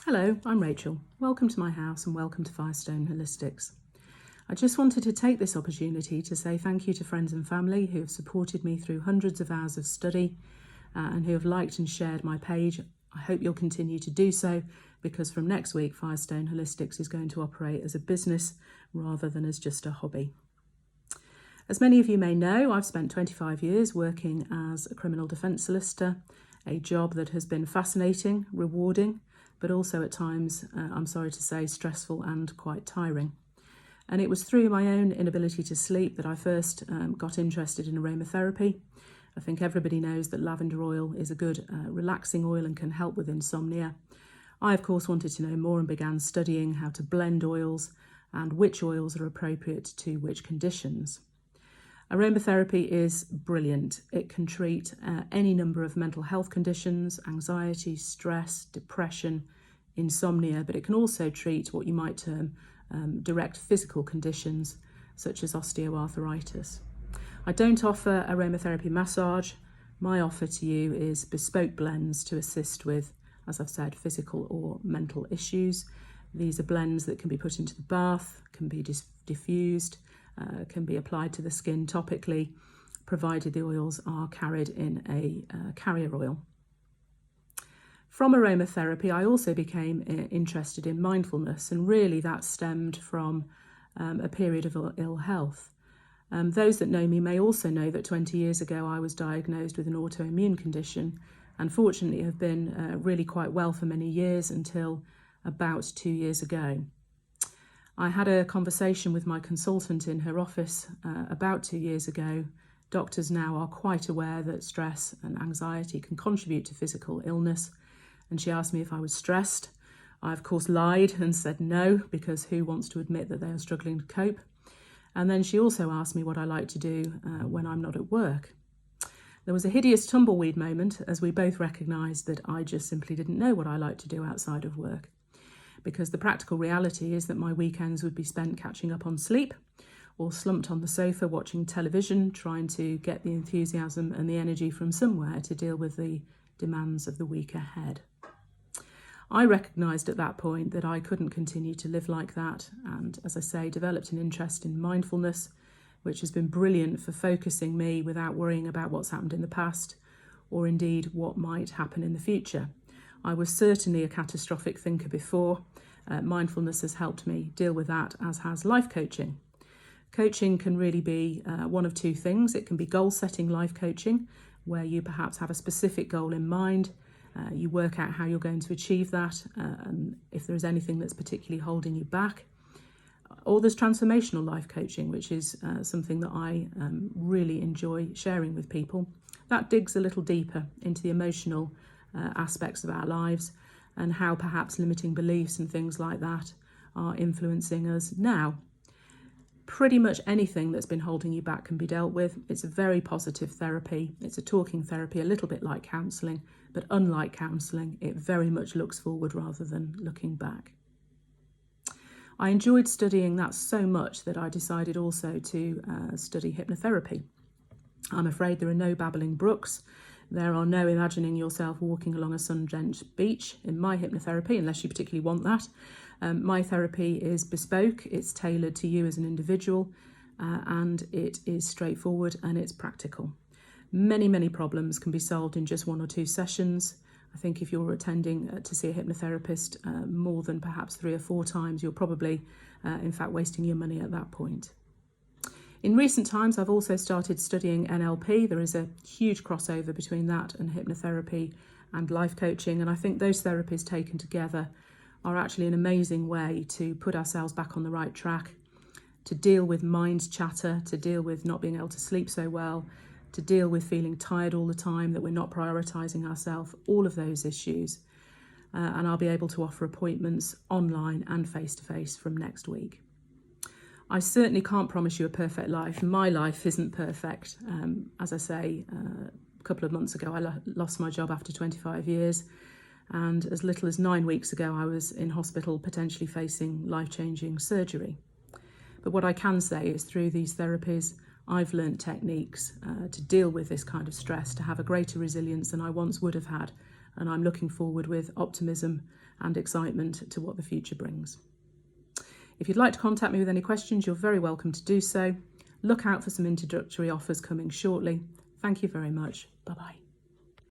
Hello, I'm Rachel. Welcome to my house and welcome to Firestone Holistics. I just wanted to take this opportunity to say thank you to friends and family who have supported me through hundreds of hours of study and who have liked and shared my page. I hope you'll continue to do so because from next week Firestone Holistics is going to operate as a business rather than as just a hobby. As many of you may know, I've spent 25 years working as a criminal defence solicitor, a job that has been fascinating, rewarding, but also at times, I'm sorry to say, stressful and quite tiring. And it was through my own inability to sleep that I first got interested in aromatherapy. I think everybody knows that lavender oil is a good relaxing oil and can help with insomnia. I, of course, wanted to know more and began studying how to blend oils and which oils are appropriate to which conditions. Aromatherapy is brilliant. It can treat any number of mental health conditions, anxiety, stress, depression, insomnia, but it can also treat what you might term direct physical conditions such as osteoarthritis. I don't offer aromatherapy massage. My offer to you is bespoke blends to assist with, as I've said, physical or mental issues. These are blends that can be put into the bath, can be diffused, can be applied to the skin topically, provided the oils are carried in a carrier oil. From aromatherapy, I also became interested in mindfulness, and really that stemmed from a period of ill health. Those that know me may also know that 20 years ago I was diagnosed with an autoimmune condition and fortunately have been really quite well for many years until about 2 years ago. I had a conversation with my consultant in her office about 2 years ago. Doctors now are quite aware that stress and anxiety can contribute to physical illness, and she asked me if I was stressed. I, of course, lied and said no, because who wants to admit that they are struggling to cope? And then she also asked me what I like to do when I'm not at work. There was a hideous tumbleweed moment as we both recognised that I just simply didn't know what I like to do outside of work, because the practical reality is that my weekends would be spent catching up on sleep or slumped on the sofa watching television, trying to get the enthusiasm and the energy from somewhere to deal with the demands of the week ahead. I recognised at that point that I couldn't continue to live like that, and as I say, developed an interest in mindfulness, which has been brilliant for focusing me without worrying about what's happened in the past or indeed what might happen in the future. I was certainly a catastrophic thinker before. Mindfulness has helped me deal with that, as has life coaching. Coaching can really be one of two things. It can be goal-setting life coaching, where you perhaps have a specific goal in mind. You work out how you're going to achieve that, and if there is anything that's particularly holding you back. Or there's transformational life coaching, which is something that I really enjoy sharing with people. That digs a little deeper into the emotional aspects of our lives and how perhaps limiting beliefs and things like that are influencing us now. Pretty much anything that's been holding you back can be dealt with. It's a very positive therapy. It's a talking therapy, a little bit like counselling, but unlike counselling, it very much looks forward rather than looking back. I enjoyed studying that so much that I decided also to study hypnotherapy. I'm afraid there are no babbling brooks. There are no imagining yourself walking along a sun-drenched beach in my hypnotherapy, unless you particularly want that. My therapy is bespoke, it's tailored to you as an individual, and it is straightforward and it's practical. Many problems can be solved in just 1 or 2 sessions. I think if you're attending to see a hypnotherapist more than perhaps 3 or 4 times, you're probably, in fact, wasting your money at that point. In recent times, I've also started studying NLP. There is a huge crossover between that and hypnotherapy and life coaching, and I think those therapies taken together are actually an amazing way to put ourselves back on the right track, to deal with mind chatter, to deal with not being able to sleep so well, to deal with feeling tired all the time, that we're not prioritising ourselves, all of those issues. And I'll be able to offer appointments online and face-to-face from next week. I certainly can't promise you a perfect life. My life isn't perfect. As I say, a couple of months ago, I lost my job after 25 years. And as little as 9 weeks ago, I was in hospital potentially facing life-changing surgery. But what I can say is through these therapies, I've learnt techniques to deal with this kind of stress, to have a greater resilience than I once would have had and I'm looking forward with optimism and excitement to what the future brings. If you'd like to contact me with any questions, you're very welcome to do so. Look out for some introductory offers coming shortly. Thank you very much. Bye-bye.